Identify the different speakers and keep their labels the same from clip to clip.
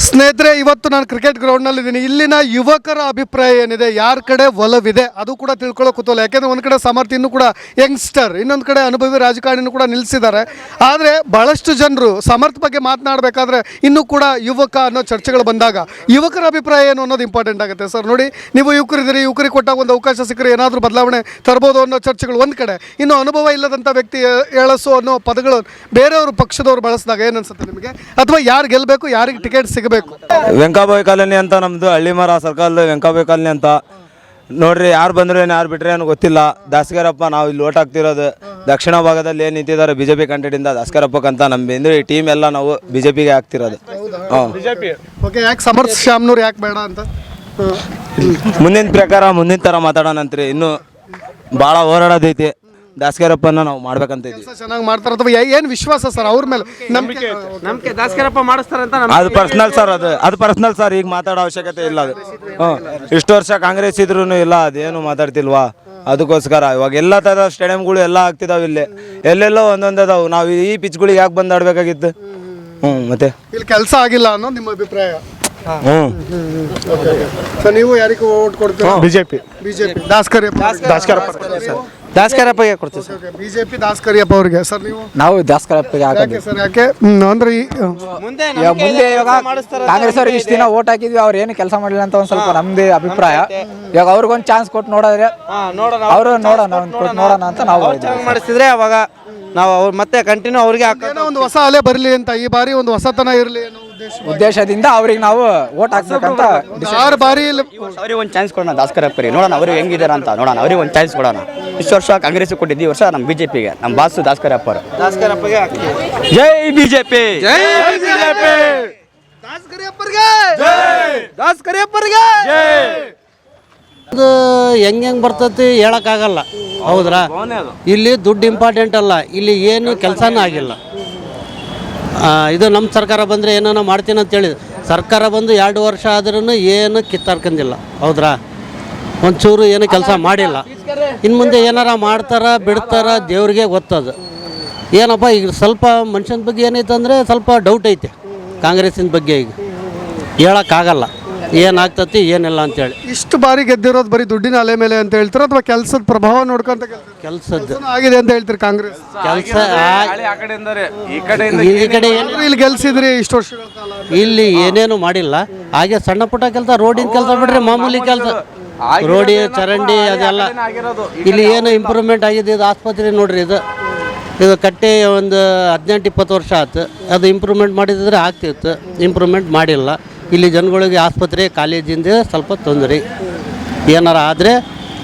Speaker 1: ಸ್ನೇಹಿತರೆ, ಇವತ್ತು ನಾನು ಕ್ರಿಕೆಟ್ ಗ್ರೌಂಡ್ನಲ್ಲಿದ್ದೀನಿ. ಇಲ್ಲಿನ ಯುವಕರ ಅಭಿಪ್ರಾಯ ಏನಿದೆ, ಯಾರ ಕಡೆ ಒಲವಿದೆ ಅದು ಕೂಡ ತಿಳ್ಕೊಳ್ಳೋ ಕುತೂಹಲ. ಯಾಕೆಂದರೆ ಒಂದು ಕಡೆ ಸಮರ್ಥ ಇನ್ನೂ ಕೂಡ ಯಂಗ್ಸ್ಟರ್, ಇನ್ನೊಂದು ಕಡೆ ಅನುಭವಿ ರಾಜಕಾರಣಿನೂ ಕೂಡ ನಿಲ್ಲಿಸಿದ್ದಾರೆ. ಆದರೆ ಭಾಳಷ್ಟು ಜನರು ಸಮರ್ಥ ಬಗ್ಗೆ ಮಾತನಾಡಬೇಕಾದ್ರೆ ಇನ್ನೂ ಕೂಡ ಯುವಕ ಅನ್ನೋ ಚರ್ಚೆಗಳು ಬಂದಾಗ ಯುವಕರ ಅಭಿಪ್ರಾಯ ಏನು ಅನ್ನೋದು ಇಂಪಾರ್ಟೆಂಟ್ ಆಗುತ್ತೆ. ಸರ್ ನೋಡಿ, ನೀವು ಯುವಕರಿದ್ದೀರಿ, ಯುವಕರಿಗೆ ಕೊಟ್ಟಾಗ ಒಂದು ಅವಕಾಶ ಸಿಕ್ಕರೆ ಏನಾದರೂ ಬದಲಾವಣೆ ತರ್ಬೋದು ಅನ್ನೋ ಚರ್ಚೆಗಳು ಒಂದು ಕಡೆ. ಇನ್ನು ಅನುಭವ ಇಲ್ಲದಂಥ ವ್ಯಕ್ತಿ ಎಳಸು ಅನ್ನೋ ಪದಗಳು ಬೇರೆಯವರು ಪಕ್ಷದವರು ಬಳಸಿದಾಗ ಏನು ಅನ್ಸುತ್ತೆ ನಿಮಗೆ? ಅಥವಾ ಯಾರು ಗೆಲ್ಲಬೇಕು, ಯಾರಿಗೆ ಟಿಕೆಟ್ ಸಿಗಬೇಕು?
Speaker 2: ವೆಂಕಾಬಾಯಿ ಕಾಲೋನಿ ಅಂತ ನಮ್ಮದು ಹಳ್ಳಿಮರ ಸರ್ಕಲ್ ವೆಂಕಾಬಾಯಿ ಕಾಲೋನಿ ಅಂತ ನೋಡ್ರಿ. ಯಾರು ಬಂದ್ರೆ ಯಾರು ಬಿಟ್ರೆ ಏನು ಗೊತ್ತಿಲ್ಲ. ದಾಸಗರಪ್ಪ ನಾವು ಇಲ್ಲಿ ಓಟ್ ಹಾಕ್ತಿರೋದು ದಕ್ಷಿಣ ಭಾಗದಲ್ಲಿ ಏನು ನಿಂತಿದ್ದಾರೆ ಬಿಜೆಪಿ ಕ್ಯಾಂಡಿಡೇಟಿಂದ ದಾಸಗರಪ್ಪಕ್ಕಂತ ನಮ್ಮ ಟೀಮ್ ಎಲ್ಲ ನಾವು ಬಿಜೆಪಿಗೆ ಹಾಕ್ತಿರೋದು.
Speaker 1: ಓಕೆ, ಯಾಕೆ ಸಮರ್ಥ ಶ್ಯಾಮ್ನೂರು ಯಾಕೆ ಬೇಡ ಅಂತ?
Speaker 2: ಮುಂದಿನ ಪ್ರಕಾರ ಮುಂದಿನ ಥರ ಮಾತಾಡೋಣಂತ್ರಿ. ಇನ್ನೂ ಭಾಳ ಹೋರಾಡೋದೈತಿ. ದಾಸಗರಪ್ಪನ ನಾವು ಮಾಡ್ಬೇಕಂತ ಇದ್ದೀವಿ.
Speaker 1: ಚೆನ್ನಾಗಿ ಮಾಡ್ತಾರೆ ಅಥವಾ ಏನು ವಿಶ್ವಾಸ ಸರ್ ಅವ್ರ ಮೇಲೆ?
Speaker 3: ನಮ್ಗೆ ದಾಸಗರಪ್ಪ ಮಾಡಿಸ್ತಾರಂತ
Speaker 2: ಅದು ಪರ್ಸ್ನಲ್ ಸರ್, ಅದು ಪರ್ಸ್ನಲ್ ಸರ್. ಈಗ ಮಾತಾಡೋ ಅವಶ್ಯಕತೆ ಇಲ್ಲ ಅದು. ಇಷ್ಟು ವರ್ಷ ಕಾಂಗ್ರೆಸ್ ಇದ್ರೂ ಇಲ್ಲ, ಅದೇನು ಮಾತಾಡ್ತಿಲ್ವಾ? ಅದಕ್ಕೋಸ್ಕರ ಇವಾಗ ಎಲ್ಲ ಥರದ ಸ್ಟೇಡಿಯಂಗಳು ಎಲ್ಲ ಆಗ್ತಿದಾವೆ. ಇಲ್ಲಿ ಎಲ್ಲೆಲ್ಲೋ ಒಂದೊಂದು ಅದಾವೆ. ನಾವು ಈ ಪಿಚ್ಗಳಿಗೆ ಯಾಕೆ ಬಂದು ಆಡಬೇಕಾಗಿತ್ತು? ಮತ್ತೆ
Speaker 1: ಇಲ್ಲಿ ಕೆಲಸ ಆಗಿಲ್ಲ ಅನ್ನೋ ನಿಮ್ಮ ಅಭಿಪ್ರಾಯ? ನೀವು ಯಾರಿಗೆ ಓಟ್ ಕೊಡ್ತೀರಾ?
Speaker 3: ಬಿಜೆಪಿ. ದಾಸಗರಪ್ಪಗೆ ಕೊಡ್ತೀವಿ ಸರ್.
Speaker 1: ಬಿಜೆಪಿ ದಾಸಕರಿಯಪ್ಪ ಅವರಿಗೆ. ಸರ್ ನೀವು?
Speaker 4: ನಾವು ದಾಸಗರಪ್ಪಗೆ ಹಾಕೋದು.
Speaker 1: ಸರ್ ಯಾಕೆ ಅಂದ್ರೆ
Speaker 4: ಮುಂದೆ ಇವಾಗ ಕಾಂಗ್ರೆಸ್ ಅವ್ರಿಗೆ ಇಷ್ಟು ದಿನ ಓಟ್ ಹಾಕಿದ್ವಿ, ಅವ್ರು ಏನು ಕೆಲಸ ಮಾಡಲಿಲ್ಲ ಅಂತ ಒಂದು ಸ್ವಲ್ಪ ನಮ್ದೇ ಅಭಿಪ್ರಾಯ. ಇವಾಗ ಅವ್ರಿಗೊಂದು ಚಾನ್ಸ್ ಕೊಟ್ಟು ನೋಡಿದ್ರೆ ಅವರು ನೋಡೋಣ ಅಂತ ನಾವು
Speaker 3: ಮಾಡಿಸಿದ್ರೆ ಅವಾಗ ನಾವು ಅವ್ರು ಮತ್ತೆ ಕಂಟಿನ್ಯೂ ಅವ್ರಿಗೆ
Speaker 1: ಒಂದು ಹೊಸ ಅಲೆ ಬರಲಿ ಅಂತ, ಈ ಬಾರಿ ಒಂದು ಹೊಸತನ ಇರಲಿ ಅನ್ನೋ
Speaker 4: ಉದ್ದೇಶದಿಂದ ಅವ್ರಿಗೆ ನಾವು ಓಟ್ ಹಾಕ್ಬೇಕಂತ
Speaker 1: 6 ಬಾರಿ
Speaker 5: ಅವ್ರಿಗೆ ಒಂದು ಚಾನ್ಸ್ ಕೊಡೋಣ. ದಾಸಗರಪ್ಪರಿಗೆ ನೋಡೋಣ ಅವ್ರು ಹೆಂಗಿದಾರ ಅಂತ ನೋಡೋಣ. ಅವ್ರಿಗೆ ಒಂದು ಚಾನ್ಸ್ ಕೊಡೋಣ. ಇಷ್ಟು ವರ್ಷ ಕಾಂಗ್ರೆಸ್ ಕೊಟ್ಟಿದ್ವಿ, ಈ ವರ್ಷ ನಮ್ಮ ಬಿಜೆಪಿಗೆ ನಮ್ಮ ಬಾಸು ದಾಸಗರಪ್ಪ ಅವರು.
Speaker 3: ದಾಸಗರಪ್ಪಗೆ
Speaker 5: ಜೈ ಬಿಜೆಪಿ, ಜೈ ಬಿಜೆಪಿ,
Speaker 3: ದಾಸಗರಪ್ಪರಿಗೆ ಅದು ಹೆಂಗೆ ಬರ್ತೈತಿ ಹೇಳೋಕ್ಕಾಗಲ್ಲ. ಹೌದ್ರಾ? ಇಲ್ಲಿ ದುಡ್ಡು ಇಂಪಾರ್ಟೆಂಟ್ ಅಲ್ಲ, ಇಲ್ಲಿ ಏನು ಕೆಲಸನೂ ಆಗಿಲ್ಲ. ಇದು ನಮ್ಮ ಸರ್ಕಾರ ಬಂದರೆ ಏನೋ ಮಾಡ್ತೀನಿ ಅಂತ ಹೇಳಿದ್ರು. ಸರ್ಕಾರ ಬಂದು 2 ವರ್ಷ ಆದ್ರೂ ಏನು ಕಿತ್ತಾರ್ಕೊಂಡಿಲ್ಲ. ಹೌದ್ರಾ? ಒಂಚೂರು ಏನು ಕೆಲಸ ಮಾಡಿಲ್ಲ. ಇನ್ನು ಮುಂದೆ ಏನಾರ ಮಾಡ್ತಾರ ಬಿಡ್ತಾರ ದೇವ್ರಿಗೆ ಗೊತ್ತದು. ಏನಪ್ಪ ಈಗ ಸ್ವಲ್ಪ ಮನುಷ್ಯನ ಬಗ್ಗೆ ಏನೈತೆ ಅಂದರೆ ಸ್ವಲ್ಪ ಡೌಟ್ ಐತೆ ಕಾಂಗ್ರೆಸ್ಸಿನ ಬಗ್ಗೆ. ಈಗ ಹೇಳೋಕ್ಕಾಗಲ್ಲ ಏನಾಗ್ತತಿ ಏನಿಲ್ಲ ಅಂತೇಳಿ.
Speaker 1: ಇಷ್ಟು ಬಾರಿ ಗೆದ್ದಿರೋದು ಬರೀ ದುಡ್ಡಿನ ಅಲೆ ಮೇಲೆ ಅಂತ ಹೇಳ್ತಾರೆ ಅಥವಾ ಕೆಲಸದ ಪ್ರಭಾವ ನೋಡ್ಕೊಂತ
Speaker 3: ಕೆಲಸದ್ದು
Speaker 1: ಆಗಿದೆ ಅಂತ ಹೇಳ್ತೀರಿ? ಕಾಂಗ್ರೆಸ್
Speaker 3: ಕೆಲಸ ಈ ಕಡೆ
Speaker 1: ಇಲ್ಲಿ ಗೆಲ್ಸಿದ್ರಿ ಇಷ್ಟು ವರ್ಷಗಳ ಕಾಲ,
Speaker 3: ಇಲ್ಲಿ ಏನೇನು ಮಾಡಿಲ್ಲ. ಹಾಗೆ ಸಣ್ಣ ಪುಟ್ಟ ಕೆಲಸ, ರೋಡಿನ ಕೆಲಸ ಬಿಡ್ರಿ, ಮಾಮೂಲಿ ಕೆಲಸ, ರೋಡಿ ಚರಂಡಿ ಅದೆಲ್ಲ. ಇಲ್ಲಿ ಏನು ಇಂಪ್ರೂವ್ಮೆಂಟ್ ಆಗಿದೆ? ಇದು ಆಸ್ಪತ್ರೆ ನೋಡ್ರಿ, ಇದು ಕಟ್ಟಿ ಒಂದು 18-20 ವರ್ಷ ಆಯ್ತು. ಅದು ಇಂಪ್ರೂವ್ಮೆಂಟ್ ಮಾಡಿದ್ರೆ ಆಗ್ತಿತ್ತು, ಇಂಪ್ರೂವ್ಮೆಂಟ್ ಮಾಡಿಲ್ಲ. ಇಲ್ಲಿ ಜನಗಳಿಗೆ ಆಸ್ಪತ್ರೆ ಕಾಲೇಜಿಂದ ಸ್ವಲ್ಪ ತೊಂದರೆ. ಏನಾರ ಆದರೆ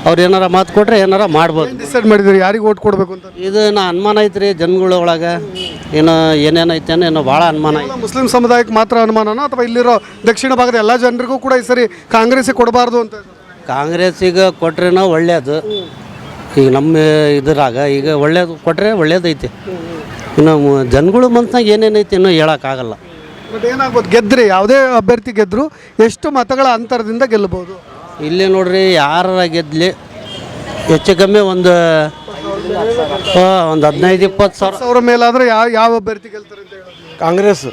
Speaker 3: ಅವ್ರು ಏನಾರ ಮಾತು ಕೊಟ್ಟರೆ ಏನಾರ ಮಾಡ್ಬೋದು.
Speaker 1: ಡಿಸೈಡ್ ಮಾಡಿದ್ರಿ ಯಾರಿಗೆ ಓಟ್ ಕೊಡಬೇಕು ಅಂತ?
Speaker 3: ಇದು ಅನುಮಾನ ಐತ್ರಿ ಜನಗಳ ಒಳಗೆ. ಏನೇನು ಐತೆ ಏನೋ ಭಾಳ ಅನುಮಾನ ಐತೆ.
Speaker 1: ಮುಸ್ಲಿಂ ಸಮುದಾಯಕ್ಕೆ ಮಾತ್ರ ಅನುಮಾನನ ಅಥವಾ ಇಲ್ಲಿರೋ ದಕ್ಷಿಣ ಭಾಗದ ಎಲ್ಲ ಜನರಿಗೂ ಕೂಡ ಈ ಸರಿ ಕಾಂಗ್ರೆಸ್ಸಿಗೆ ಕೊಡಬಾರ್ದು ಅಂತ?
Speaker 3: ಕಾಂಗ್ರೆಸ್ಸಿಗೆ ಕೊಟ್ರೇನೋ ಒಳ್ಳೇದು. ಈಗ ನಮ್ಮ ಇದ್ರಾಗ ಈಗ ಒಳ್ಳೇದು ಕೊಟ್ಟರೆ ಒಳ್ಳೇದೈತಿ. ಇನ್ನು ಜನಗಳು ಮನ್ಸಾಗ ಏನೇನೈತಿ ಇನ್ನೂ ಹೇಳೋಕ್ಕಾಗಲ್ಲ.
Speaker 1: ಬಟ್ ಏನಾಗ್ಬೋದು, ಗೆದ್ದರೆ ಯಾವುದೇ ಅಭ್ಯರ್ಥಿ ಗೆದ್ದರು ಎಷ್ಟು ಮತಗಳ ಅಂತರದಿಂದ ಗೆಲ್ಲಬಹುದು?
Speaker 3: ಇಲ್ಲಿ ನೋಡ್ರಿ, ಯಾರ ಗೆದ್ದಲಿ ಹೆಚ್ಚು ಕಮ್ಮಿ ಒಂದು 15-20
Speaker 1: ಸಾವಿರ ಮೇಲಾದರೆ ಯಾವ ಅಭ್ಯರ್ಥಿ ಗೆಲ್ತಾರೆ ಅಂತ ಹೇಳೋದು?
Speaker 2: ಕಾಂಗ್ರೆಸ್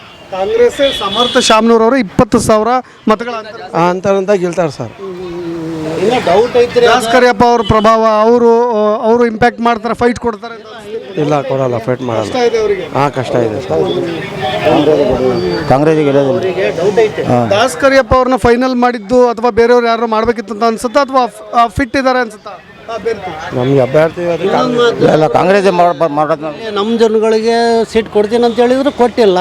Speaker 1: ಸಮರ್ಥ ಶ್ಯಾಮ್ನೂರ್ ಅವರು 20,000 ಮತಗಳ
Speaker 2: ಅಂತ ಗೆಲ್ತಾರೆ ಸರ್.
Speaker 3: ಡೌಟ್ ಐತ್ರಿ.
Speaker 1: ದಾಸಕರಿಯಪ್ಪ ಅವ್ರ ಪ್ರಭಾವ, ಅವರು ಇಂಪ್ಯಾಕ್ಟ್ ಮಾಡ್ತಾರೆ, ಫೈಟ್ ಕೊಡ್ತಾರೆ?
Speaker 2: ಇಲ್ಲ, ಕೊಡಲ್ಲ, ಫೈಟ್ ಮಾಡಲ್ಲ. ಕಷ್ಟ ಇದೆ ಸರ್.
Speaker 5: ಕಾಂಗ್ರೆಸ್ಗೆ
Speaker 1: ದಾಸಕರಿಯಪ್ಪ ಅವ್ರನ್ನ ಫೈನಲ್ ಮಾಡಿದ್ದು ಅಥವಾ ಬೇರೆಯವ್ರು ಯಾರು ಮಾಡ್ಬೇಕಿತ್ತು ಅಂತ ಅನ್ಸುತ್ತಾ ಅಥವಾ ಫಿಟ್ ಇದ್ದಾರೆ ಅನ್ಸುತ್ತಾ
Speaker 2: ನಮ್ಗೆ ಅಭ್ಯರ್ಥಿ?
Speaker 5: ಕಾಂಗ್ರೆಸ್ ಮಾಡೋದು.
Speaker 3: ನಮ್ಮ ಜನಗಳಿಗೆ ಸೀಟ್ ಕೊಡ್ತೀನಿ ಅಂತ ಹೇಳಿದ್ರು ಕೊಟ್ಟಿಲ್ಲ.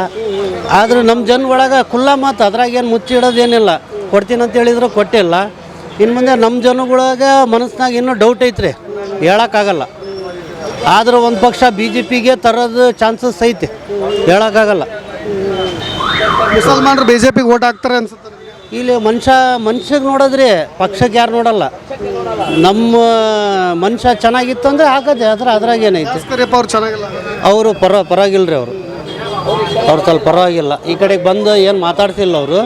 Speaker 3: ಆದ್ರೆ ನಮ್ಮ ಜನಗಳಿಗೆ ಖುಲ್ಲಾ ಮಾತು, ಅದ್ರಾಗೇನು ಮುಚ್ಚಿಡೋದೇನಿಲ್ಲ. ಕೊಡ್ತೀನಿ ಅಂತ ಹೇಳಿದ್ರು ಕೊಟ್ಟಿಲ್ಲ. ಇನ್ನು ಮುಂದೆ ನಮ್ಮ ಜನಗಳಿಗೆ ಮನಸ್ಸಿನಾಗ ಇನ್ನೂ ಡೌಟ್ ಐತ್ರಿ, ಹೇಳೋಕ್ಕಾಗಲ್ಲ. ಆದ್ರೆ ಒಂದು ಪಕ್ಷ BJPಗೆ ತರೋದು ಚಾನ್ಸಸ್ ಐತೆ, ಹೇಳೋಕ್ಕಾಗಲ್ಲ.
Speaker 1: ಮುಸಲ್ಮಾನರು BJPಗೆ ಓಟ್ ಹಾಕ್ತಾರೆ ಅನ್ಸುತ್ತೆ?
Speaker 3: ಇಲ್ಲಿ ಮನುಷ್ಯಗೆ ನೋಡೋದ್ರಿ, ಪಕ್ಷಕ್ಕೆ ಯಾರು ನೋಡಲ್ಲ. ನಮ್ಮ ಮನುಷ್ಯ ಚೆನ್ನಾಗಿತ್ತು ಅಂದರೆ ಹಾಕೋದೆ, ಅದ್ರಾಗೇನೈತೆ.
Speaker 1: ದಾಸಕರಿಯಪ್ಪ ಅವ್ರು ಚೆನ್ನಾಗಿಲ್ಲ,
Speaker 3: ಅವರು ಪರವಾಗಿಲ್ಲರಿ. ಅವ್ರು ಸ್ವಲ್ಪ ಪರವಾಗಿಲ್ಲ. ಈ ಕಡೆಗೆ ಬಂದು ಏನು ಮಾತಾಡ್ತಿಲ್ಲ ಅವರು.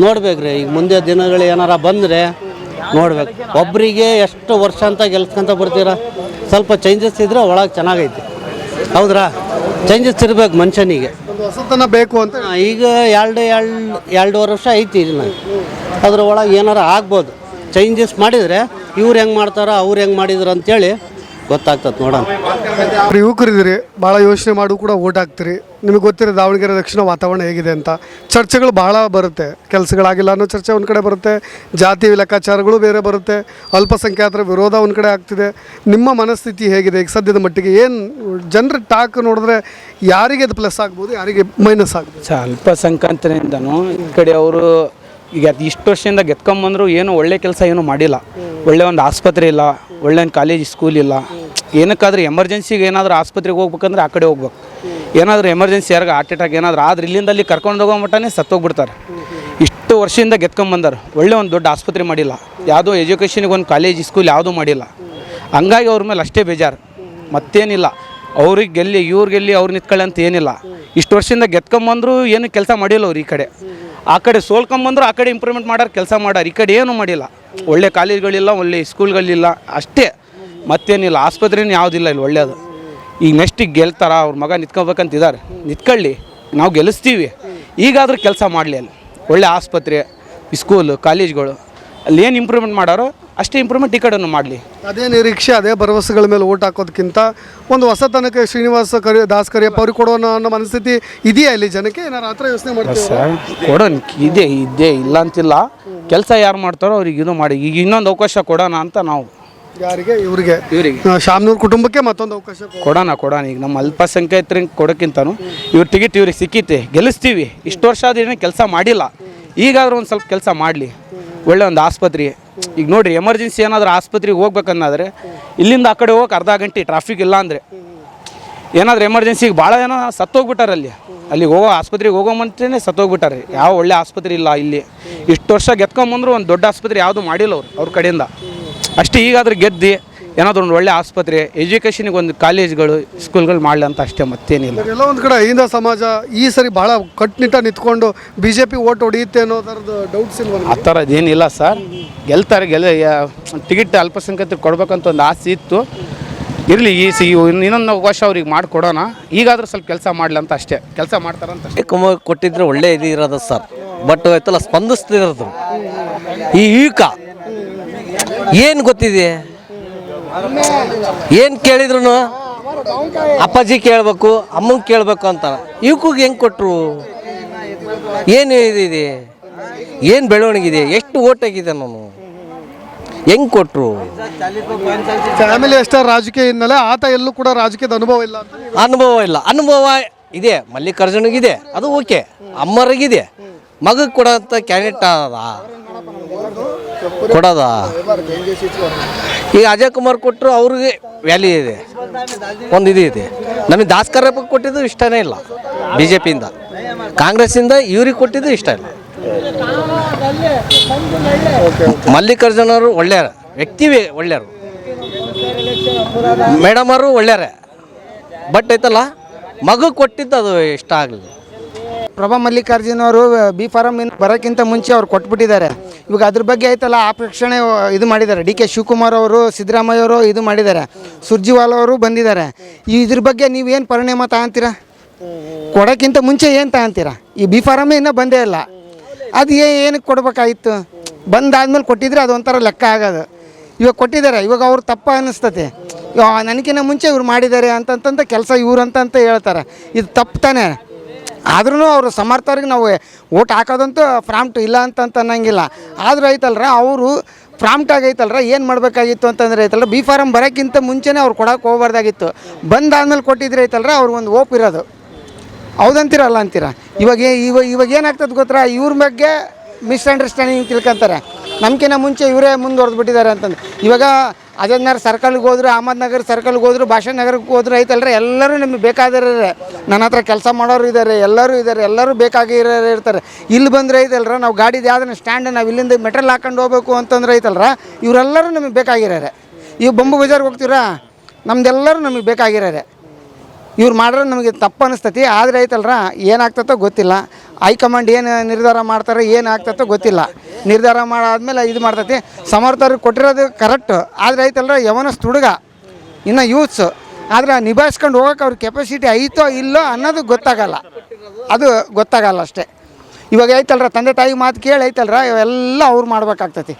Speaker 3: ನೋಡ್ಬೇಕ್ರಿ, ಈಗ ಮುಂದೆ ದಿನಗಳು ಏನಾರ ಬಂದರೆ ನೋಡ್ಬೇಕು. ಒಬ್ಬರಿಗೆ ಎಷ್ಟು ವರ್ಷ ಅಂತ ಗೆಲ್ಸ್ಕೊಂತ ಬರ್ತೀರಾ? ಸ್ವಲ್ಪ ಚೇಂಜಸ್ ಇದ್ರೆ ಒಳಗೆ ಚೆನ್ನಾಗೈತೆ. ಹೌದ್ರಾ? ಚೇಂಜಸ್ ಇರ್ಬೇಕು ಮನುಷ್ಯನಿಗೆ.
Speaker 1: ಒಂದು ಹೊಸತನ ಬೇಕು ಅಂತ.
Speaker 3: ಈಗ ಎರಡೂವರೆ ವರ್ಷ ಐತಿ ಇದನ್ನ, ಅದ್ರ ಒಳಗೆ ಏನಾರ ಆಗ್ಬೋದು. ಚೇಂಜಸ್ ಮಾಡಿದರೆ ಇವ್ರು ಹೆಂಗೆ ಮಾಡ್ತಾರೋ ಅವ್ರು ಹೆಂಗೆ ಮಾಡಿದ್ರು ಅಂತೇಳಿ ಗೊತ್ತಾಗ್ತದೆ ನೋಡೋಣ.
Speaker 1: ಯುವಕರಿದ್ದೀರಿ, ಭಾಳ ಯೋಚನೆ ಮಾಡು ಕೂಡ ಓಟ್ ಹಾಕ್ತೀರಿ. ನಿಮಗೆ ಗೊತ್ತಿರೋ ದಾವಣಗೆರೆ ದಕ್ಷಿಣ ವಾತಾವರಣ ಹೇಗಿದೆ ಅಂತ. ಚರ್ಚೆಗಳು ಭಾಳ ಬರುತ್ತೆ, ಕೆಲಸಗಳಾಗಿಲ್ಲ ಅನ್ನೋ ಚರ್ಚೆ ಒಂದು ಕಡೆ ಬರುತ್ತೆ, ಜಾತಿ ಲೆಕ್ಕಾಚಾರಗಳು ಬೇರೆ ಬರುತ್ತೆ, ಅಲ್ಪಸಂಖ್ಯಾತರ ವಿರೋಧ ಒಂದು ಕಡೆ ಆಗ್ತಿದೆ. ನಿಮ್ಮ ಮನಸ್ಥಿತಿ ಹೇಗಿದೆ ಈಗ ಸದ್ಯದ ಮಟ್ಟಿಗೆ? ಏನು ಜನರ ಟಾಕ್ ನೋಡಿದ್ರೆ ಯಾರಿಗೆ ಅದು ಪ್ಲಸ್ ಆಗ್ಬೋದು, ಯಾರಿಗೆ ಮೈನಸ್ ಆಗ್ಬೋದು?
Speaker 6: ಅಲ್ಪಸಂಖ್ಯಾತರಿಂದನೂ ಈ ಕಡೆ ಅವರು ಈಗ ಇಷ್ಟು ವರ್ಷದಿಂದ ಗೆದ್ಕೊಂಬಂದ್ರು ಏನು ಒಳ್ಳೆ ಕೆಲಸ ಏನೂ ಮಾಡಿಲ್ಲ. ಒಳ್ಳೆ ಒಂದು ಆಸ್ಪತ್ರೆ ಇಲ್ಲ, ಒಳ್ಳೆ ಒಂದು ಕಾಲೇಜ್ ಸ್ಕೂಲ್ ಇಲ್ಲ. ಏನಕ್ಕಾದ್ರೂ ಎಮರ್ಜೆನ್ಸಿಗೆ ಏನಾದರೂ ಆಸ್ಪತ್ರೆಗೆ ಹೋಗ್ಬೇಕಂದ್ರೆ ಆ ಕಡೆ ಹೋಗ್ಬೇಕು. ಏನಾದರೂ ಎಮರ್ಜೆನ್ಸಿ ಯಾರಿಗೆ ಹಾರ್ಟ್ ಅಟ್ಯಾಕ್ ಏನಾದರೂ ಆದ್ರೆ ಇಲ್ಲಿಂದ ಅಲ್ಲಿ ಕರ್ಕೊಂಡು ಹೋಗೋ ಮಟ್ಟನೇ ಸತ್ತೋಗ್ಬಿಡ್ತಾರೆ. ಇಷ್ಟು ವರ್ಷದಿಂದ ಗೆದ್ಕೊಂಬಂದಾರೆ, ಒಳ್ಳೆ ಒಂದು ದೊಡ್ಡ ಆಸ್ಪತ್ರೆ ಮಾಡಿಲ್ಲ, ಯಾವುದೋ ಎಜುಕೇಷನಿಗೆ ಒಂದು ಕಾಲೇಜ್ ಸ್ಕೂಲ್ ಯಾವುದೂ ಮಾಡಿಲ್ಲ. ಹಂಗಾಗಿ ಅವ್ರ ಮೇಲೆ ಅಷ್ಟೇ ಬೇಜಾರು, ಮತ್ತೇನಿಲ್ಲ. ಅವ್ರಿಗೆ ಗೆಲ್ಲಿ ಇವ್ರು ಗೆಲ್ಲಿ ಅವ್ರು ನಿಂತ್ಕೊಳ್ಳಿ ಅಂತ ಏನಿಲ್ಲ. ಇಷ್ಟು ವರ್ಷದಿಂದ ಗೆದ್ಕೊಂಬಂದ್ರು ಏನು ಕೆಲಸ ಮಾಡಿಲ್ಲ ಅವ್ರು. ಈ ಕಡೆ ಆ ಕಡೆ ಸೋಲ್ಕೊಂಬಂದ್ರು ಆ ಕಡೆ ಇಂಪ್ರೂವ್ಮೆಂಟ್ ಮಾಡೋರು ಕೆಲಸ ಮಾಡೋರು, ಈ ಕಡೆ ಏನೂ ಮಾಡಿಲ್ಲ. ಒಳ್ಳೆ ಕಾಲೇಜ್ಗಳಿಲ್ಲ, ಒಳ್ಳೆ ಸ್ಕೂಲ್ಗಳಿಲ್ಲ, ಅಷ್ಟೇ, ಮತ್ತೇನಿಲ್ಲ. ಆಸ್ಪತ್ರೆನೂ ಯಾವುದಿಲ್ಲ ಇಲ್ಲಿ ಒಳ್ಳೆಯದು. ಈಗ ನೆಕ್ಸ್ಟಿಗೆ ಗೆಲ್ತಾರ, ಅವ್ರ ಮಗ ನಿಂತ್ಕೋಬೇಕಂತಿದ್ದಾರೆ, ನಿಂತ್ಕೊಳ್ಳಿ, ನಾವು ಗೆಲ್ಲಿಸ್ತೀವಿ. ಈಗಾದರೂ ಕೆಲಸ ಮಾಡಲಿ, ಅಲ್ಲಿ ಒಳ್ಳೆ ಆಸ್ಪತ್ರೆ, ಸ್ಕೂಲು, ಕಾಲೇಜ್ಗಳು, ಅಲ್ಲಿ ಏನು ಇಂಪ್ರೂವ್ಮೆಂಟ್ ಮಾಡೋರು ಅಷ್ಟೇ ಇಂಪ್ರೂವ್ಮೆಂಟ್ ಈ ಕಡೆನೂ ಮಾಡಲಿ.
Speaker 1: ಅದೇ ನಿರೀಕ್ಷೆ, ಅದೇ ಭರವಸೆಗಳ ಮೇಲೆ ಓಟ್ ಹಾಕೋದಕ್ಕಿಂತ ಒಂದು ಹೊಸತನಕ್ಕೆ ಶ್ರೀನಿವಾಸ ದಾಸ್ ಕರಿಯಪ್ಪ ಅವ್ರಿಗೆ ಕೊಡೋಣ ಅನ್ನೋ ಮನಸ್ಥಿತಿ ಇದೆಯಾ ಇಲ್ಲಿ ಜನಕ್ಕೆ? ಏನಾರು ಆ ಥರ ಯೋಚನೆ ಮಾಡ್ತೀವಿ
Speaker 6: ಸರ್, ಕೊಡೋಣ, ಇದೇ ಇಲ್ಲ ಅಂತಿಲ್ಲ. ಕೆಲಸ ಯಾರು ಮಾಡ್ತಾರೋ ಅವ್ರಿಗೆ ಇದು ಮಾಡಿ, ಈಗ ಇನ್ನೊಂದು ಅವಕಾಶ ಕೊಡೋಣ ಅಂತ ನಾವು.
Speaker 1: ಯಾರಿಗೆ? ಇವರಿಗೆ ಶಾಮನೂರು ಕುಟುಂಬಕ್ಕೆ ಮತ್ತೊಂದು ಅವಕಾಶ
Speaker 6: ಕೊಡೋಣ. ಈಗ ನಮ್ಮ ಅಲ್ಪಸಂಖ್ಯಾತರಿಗೆ ಕೊಡೋಕ್ಕಿಂತನೂ ಇವ್ರ ಟಿಕೆಟ್ ಇವ್ರಿಗೆ ಸಿಕ್ಕಿತ್ತೆ, ಗೆಲ್ಲಿಸ್ತೀವಿ. ಇಷ್ಟು ವರ್ಷ ಆದ್ರೂ ಕೆಲಸ ಮಾಡಿಲ್ಲ, ಈಗಾದ್ರೂ ಒಂದು ಸ್ವಲ್ಪ ಕೆಲಸ ಮಾಡಲಿ. ಒಳ್ಳೆ ಒಂದು ಆಸ್ಪತ್ರೆ, ಈಗ ನೋಡಿರಿ ಎಮರ್ಜೆನ್ಸಿ ಏನಾದರೂ ಆಸ್ಪತ್ರೆಗೆ ಹೋಗ್ಬೇಕನ್ನಾದ್ರೆ ಇಲ್ಲಿಂದ ಆ ಕಡೆ ಹೋಗಕ್ಕೆ ಅರ್ಧ ಗಂಟೆ ಟ್ರಾಫಿಕ್ ಇಲ್ಲ ಅಂದರೆ. ಏನಾದರೂ ಎಮರ್ಜೆನ್ಸಿಗೆ ಭಾಳ ಜನ ಸತ್ತೋಗ್ಬಿಟ್ಟಾರೆ, ಅಲ್ಲಿಗೆ ಹೋಗೋ ಆಸ್ಪತ್ರೆಗೆ ಹೋಗೋ ಮುಂಚೆನೇ ಸತ್ತೋಗ್ಬಿಟ್ಟಾರೆ. ಯಾವ ಒಳ್ಳೆ ಆಸ್ಪತ್ರೆ ಇಲ್ಲ ಇಲ್ಲಿ. ಇಷ್ಟು ವರ್ಷ ಗೆದ್ಕೊಂಬಂದ್ರು ಒಂದು ದೊಡ್ಡ ಆಸ್ಪತ್ರೆ ಯಾವುದು ಮಾಡಿಲ್ಲ ಅವ್ರ ಕಡೆಯಿಂದ. ಅಷ್ಟೇ, ಈಗಾದ್ರೂ ಗೆದ್ದು ಏನಾದರೂ ಒಂದು ಒಳ್ಳೆ ಆಸ್ಪತ್ರೆ, ಎಜುಕೇಷನಿಗೆ ಒಂದು ಕಾಲೇಜ್ಗಳು, ಸ್ಕೂಲ್ಗಳು ಮಾಡಲಿ ಅಂತ ಅಷ್ಟೇ, ಮತ್ತೇನಿಲ್ಲ.
Speaker 1: ಎಲ್ಲ ಒಂದು ಕಡೆ ಹಿಂದ ಸಮಾಜ ಈ ಸರಿ ಭಾಳ ಕಟ್ಟುನಿಟ್ಟಾಗಿ ನಿಂತ್ಕೊಂಡು BJP ಓಟ್ ಹೊಡೆಯುತ್ತೆ ಅನ್ನೋ ಥರದ ಡೌಟ್ಸ್ ಇಲ್ಲ?
Speaker 6: ಆ ಥರದ್ದು ಏನಿಲ್ಲ ಸರ್, ಗೆಲ್ತಾರೆ. ಟಿಕೆಟ್ ಅಲ್ಪಸಂಖ್ಯಾತರಿಗೆ ಕೊಡ್ಬೇಕಂತ ಒಂದು ಆಸೆ ಇತ್ತು, ಇರಲಿ. ಇನ್ನೊಂದು ಅವಕಾಶ ಅವ್ರಿಗೆ ಮಾಡಿಕೊಡೋಣ, ಈಗಾದರೂ ಸ್ವಲ್ಪ ಕೆಲಸ ಮಾಡಲಿ ಅಂತ ಅಷ್ಟೇ. ಕೆಲಸ ಮಾಡ್ತಾರಂತ ಅಷ್ಟೇ.
Speaker 3: ಕೊಟ್ಟಿದ್ರೆ ಒಳ್ಳೆ ಇದು ಇರೋದು ಸರ್, ಬಟ್ ಆಯ್ತಲ್ಲ ಸ್ಪಂದಿಸ್ತಿರೋದು ಈ ಯುವಕ ಏನು ಗೊತ್ತಿದೆ, ಏನು ಕೇಳಿದ್ರು ಅಪ್ಪಾಜಿ ಕೇಳಬೇಕು, ಅಮ್ಮಂಗೆ ಕೇಳಬೇಕು ಅಂತಾರೆ. ಯುವಕಿಗೆ ಹೆಂಗೆ ಕೊಟ್ಟರು? ಏನು ಇದಿದೆ, ಏನು ಬೆಳವಣಿಗೆ ಇದೆ, ಎಷ್ಟು ಓಟ್ ಆಗಿದೆ, ನಾನು ಹೆಂಗೆ ಕೊಟ್ಟರು?
Speaker 1: ಫ್ಯಾಮಿಲಿ ಅಷ್ಟೇ ರಾಜಕೀಯ ಹಿನ್ನೆಲೆ, ಆತ ಎಲ್ಲೂ ಕೂಡ ರಾಜಕೀಯದ ಅನುಭವ ಇಲ್ಲ.
Speaker 3: ಅನುಭವ ಇದೆ, ಮಲ್ಲಿಕಾರ್ಜುನಿಗಿದೆ, ಅದು ಓಕೆ. ಅಮ್ಮರಿಗಿದೆ, ಮಗಗೆ ಕೊಡೋಂಥ ಕ್ಯಾಂಡಿಡೇಟ್ ಕೊಡೋದ. ಈಗ ಅಜಯ್ ಕುಮಾರ್ ಕೊಟ್ಟರು, ಅವ್ರಿಗೆ ವ್ಯಾಲ್ಯೂ ಇದೆ, ಒಂದು ಇದೆ. ನಮಗೆ ದಾಸ್ ಕರಿಯಪ್ಪ ಕೊಟ್ಟಿದ್ದು ಇಷ್ಟನೇ ಇಲ್ಲ. BJPಯಿಂದ ಕಾಂಗ್ರೆಸ್ಸಿಂದ ಇವ್ರಿಗೆ ಕೊಟ್ಟಿದ್ದು ಇಷ್ಟ ಇಲ್ಲ. ಮಲ್ಲಿಕಾರ್ಜುನ್ ಅವರು ಒಳ್ಳೆಯರು, ವ್ಯಕ್ತಿವೇ ಒಳ್ಳೆಯರು, ಮೇಡಮ್ ಅವರು ಒಳ್ಳೆಯರೇ, ಬಟ್ ಐತಲ್ಲ ಮಗು ಕೊಟ್ಟಿದ್ದು ಅದು ಇಷ್ಟ ಆಗಲಿಲ್ಲ.
Speaker 7: ಪ್ರಭಾ ಮಲ್ಲಿಕಾರ್ಜುನ್ ಅವರು B ಫಾರಮ್ ಬರೋಕ್ಕಿಂತ ಮುಂಚೆ ಅವ್ರು ಕೊಟ್ಬಿಟ್ಟಿದ್ದಾರೆ. ಇವಾಗ ಅದ್ರ ಬಗ್ಗೆ ಆಯ್ತಲ್ಲ ಆಪೇಕ್ಷಣೆ ಇದು ಮಾಡಿದ್ದಾರೆ. DK ಶಿವಕುಮಾರ್ ಅವರು, ಸಿದ್ದರಾಮಯ್ಯ ಅವರು ಇದು ಮಾಡಿದ್ದಾರೆ, ಸುರ್ಜಿವಾಲ ಅವರು ಬಂದಿದ್ದಾರೆ. ಇದ್ರ ಬಗ್ಗೆ ನೀವೇನು ಪರಿಣಾಮ ತಗೊಂತೀರಾ? ಕೊಡೋಕ್ಕಿಂತ ಮುಂಚೆ ಏನು ತಗೊಂತೀರಾ? ಈ B ಫಾರಮ್ ಇನ್ನೂ ಬಂದೇ ಇಲ್ಲ, ಅದು ಏನಕ್ಕೆ ಕೊಡ್ಬೇಕಾಗಿತ್ತು? ಬಂದಾದ್ಮೇಲೆ ಕೊಟ್ಟಿದ್ರೆ ಅದು ಒಂಥರ ಲೆಕ್ಕ ಆಗೋದು. ಇವಾಗ ಕೊಟ್ಟಿದ್ದಾರೆ, ಇವಾಗ ಅವ್ರು ತಪ್ಪ ಅನ್ನಿಸ್ತತೆ. ನನಗಿನ್ನ ಮುಂಚೆ ಇವ್ರು ಮಾಡಿದ್ದಾರೆ ಅಂತಂತ ಕೆಲಸ ಇವ್ರಂತ ಹೇಳ್ತಾರೆ, ಇದು ತಪ್ಪು ತಾನೇ. ಆದ್ರೂ ಅವರು ಸಮರ್ಥವ್ರಿಗೆ ನಾವು ಓಟ್ ಹಾಕೋದಂತೂ ಪ್ರಾಂಪ್ಟ್ ಇಲ್ಲ ಅಂತ ಅನ್ನಂಗಿಲ್ಲ. ಆದರೂ ಐತಲ್ರ ಅವರು ಪ್ರಾಂಪ್ಟ್ ಆಗೈತಲ್ರ, ಏನು ಮಾಡಬೇಕಾಗಿತ್ತು ಅಂತಂದರೆ ಐತಲ್ರ B ಫಾರಮ್ ಬರೋಕ್ಕಿಂತ ಮುಂಚೆನೇ ಅವ್ರು ಕೊಡೋಕೆ ಹೋಗ್ಬಾರ್ದಾಗಿತ್ತು. ಬಂದಾದ್ಮೇಲೆ ಕೊಟ್ಟಿದ್ರೆ ಐತಲ್ರ ಅವ್ರಿಗೆ ಒಂದು ಓಪ್ ಇರೋದು. ಹೌದಂತೀರಲ್ಲ ಅಂತೀರ? ಇವಾಗ ಏನಾಗ್ತದೆ ಗೊತ್ತಾ, ಇವ್ರ ಬಗ್ಗೆ ಮಿಸ್ಅಂಡರ್ಸ್ಟ್ಯಾಂಡಿಂಗ್ ತಿಳ್ಕೊಂತಾರೆ. ನಮ್ಕಿಂತ ಮುಂಚೆ ಇವರೇ ಮುಂದುವರೆದ್ಬಿಟ್ಟಿದ್ದಾರೆ ಅಂತಂದು. ಇವಾಗ ಅಜಂತ್ನಗರ್ ಸರ್ಕಲ್ಗೆ ಹೋದ್ರು, ಅಹಮದ್ನಗರ್ ಸರ್ಕಲ್ಗೆ ಹೋದ್ರು, ಭಾಷಾ ನಗರಕ್ಕೆ ಹೋದ್ರು ಐತಲ್ರ, ಎಲ್ಲರೂ ನಮಗೆ ಬೇಕಾದಿರೋರೆ. ನನ್ನ ಹತ್ರ ಕೆಲಸ ಮಾಡೋರು ಇದ್ದಾರೆ, ಎಲ್ಲರೂ ಬೇಕಾಗಿರೋರು ಇರ್ತಾರೆ. ಇಲ್ಲಿ ಬಂದರೆ ಐತಲ್ರ, ನಾವು ಗಾಡಿದು ಯಾವ್ದನ್ನ ಸ್ಟ್ಯಾಂಡ್ ನಾವು ಇಲ್ಲಿಂದ ಮೆಟಲ್ ಹಾಕೊಂಡು ಹೋಗ್ಬೇಕು ಅಂತಂದ್ರೆ ಐತಲ್ರ, ಇವರೆಲ್ಲರೂ ನಮಗೆ ಬೇಕಾಗಿರೋರೆ. ಇವು ಬೊಂಬು ಬಜಾರ್ಗೆ ಹೋಗ್ತೀರಾ, ನಮ್ದೆಲ್ಲರೂ ನಮಗೆ ಬೇಕಾಗಿರೋರೆ. ಇವ್ರು ಮಾಡಿದ್ರೆ ನಮಗೆ ತಪ್ಪು ಅನಿಸ್ತತಿ. ಆದರೆ ಐತಲ್ರ ಏನಾಗ್ತತೋ ಗೊತ್ತಿಲ್ಲ. ಹೈಕಮಾಂಡ್ ಏನು ನಿರ್ಧಾರ ಮಾಡ್ತಾರೆ, ಏನು ಆಗ್ತತೋ ಗೊತ್ತಿಲ್ಲ. ನಿರ್ಧಾರ ಮಾಡಾದ್ಮೇಲೆ ಇದು ಮಾಡ್ತತಿ. ಸಮರ್ಥವ್ರಿಗೆ ಕೊಟ್ಟಿರೋದು ಕರೆಕ್ಟು, ಆದರೆ ಐತಲ್ರ ಯವನಸ್ ಹುಡುಗ, ಇನ್ನು ಯೂತ್ಸು, ಆದರೆ ನಿಭಾಯಿಸ್ಕೊಂಡು ಹೋಗೋಕೆ ಅವ್ರ ಕೆಪಾಸಿಟಿ ಐತೋ ಇಲ್ಲೋ ಅನ್ನೋದು ಗೊತ್ತಾಗಲ್ಲ. ಅದು ಗೊತ್ತಾಗಲ್ಲ ಅಷ್ಟೇ. ಇವಾಗ ಐತಲ್ರ ತಂದೆ ತಾಯಿ ಮಾತು ಕೇಳಿ ಐತಲ್ರ ಇವೆಲ್ಲ ಅವ್ರು ಮಾಡ್ಬೇಕಾಗ್ತೈತಿ.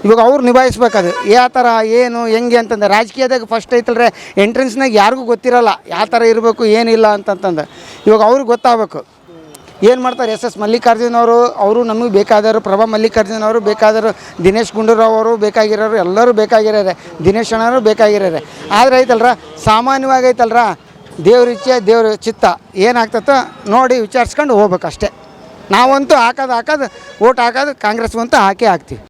Speaker 7: ಇವಾಗ ಅವ್ರು ನಿಭಾಯಿಸ್ಬೇಕದು ಯಾವ ಥರ ಏನು ಹೆಂಗೆ ಅಂತಂದ್ರೆ ರಾಜಕೀಯದಾಗ ಫಸ್ಟ್ ಐತಲ್ರೆ ಎಂಟ್ರೆನ್ಸ್ನಾಗ ಯಾರಿಗೂ ಗೊತ್ತಿರಲ್ಲ ಯಾವ ಥರ ಇರಬೇಕು ಏನಿಲ್ಲ ಅಂತಂತಂದು. ಇವಾಗ ಅವ್ರಿಗೆ ಗೊತ್ತಾಗಬೇಕು ಏನು ಮಾಡ್ತಾರೆ. ಎಸ್ ಮಲ್ಲಿಕಾರ್ಜುನ್ ಅವರು ನಮಗೆ ಬೇಕಾದವರು, ಪ್ರಭಾ ಮಲ್ಲಿಕಾರ್ಜುನ್ ಅವರು ಬೇಕಾದರು, ದಿನೇಶ್ ಗುಂಡೂರಾವ್ ಅವರು ಬೇಕಾಗಿರೋರು, ಎಲ್ಲರೂ ಬೇಕಾಗಿರೋರೆ, ದಿನೇಶ್ ಅಣ್ಣವರು ಬೇಕಾಗಿರೋರೆ. ಆದರೆ ಐತಲ್ರ ಸಾಮಾನ್ಯವಾಗಿ ಐತಲ್ರ ದೇವ್ರ ಇಚ್ಛೆ ದೇವ್ರ ಚಿತ್ತ ಏನಾಗ್ತತ್ತೋ ನೋಡಿ ವಿಚಾರಿಸ್ಕೊಂಡು ಹೋಗ್ಬೇಕು ಅಷ್ಟೇ. ನಾವಂತೂ ಹಾಕೋದು ಓಟ್ ಹಾಕೋದು ಕಾಂಗ್ರೆಸ್ಗಂತೂ ಹಾಕೇ ಹಾಕ್ತೀವಿ.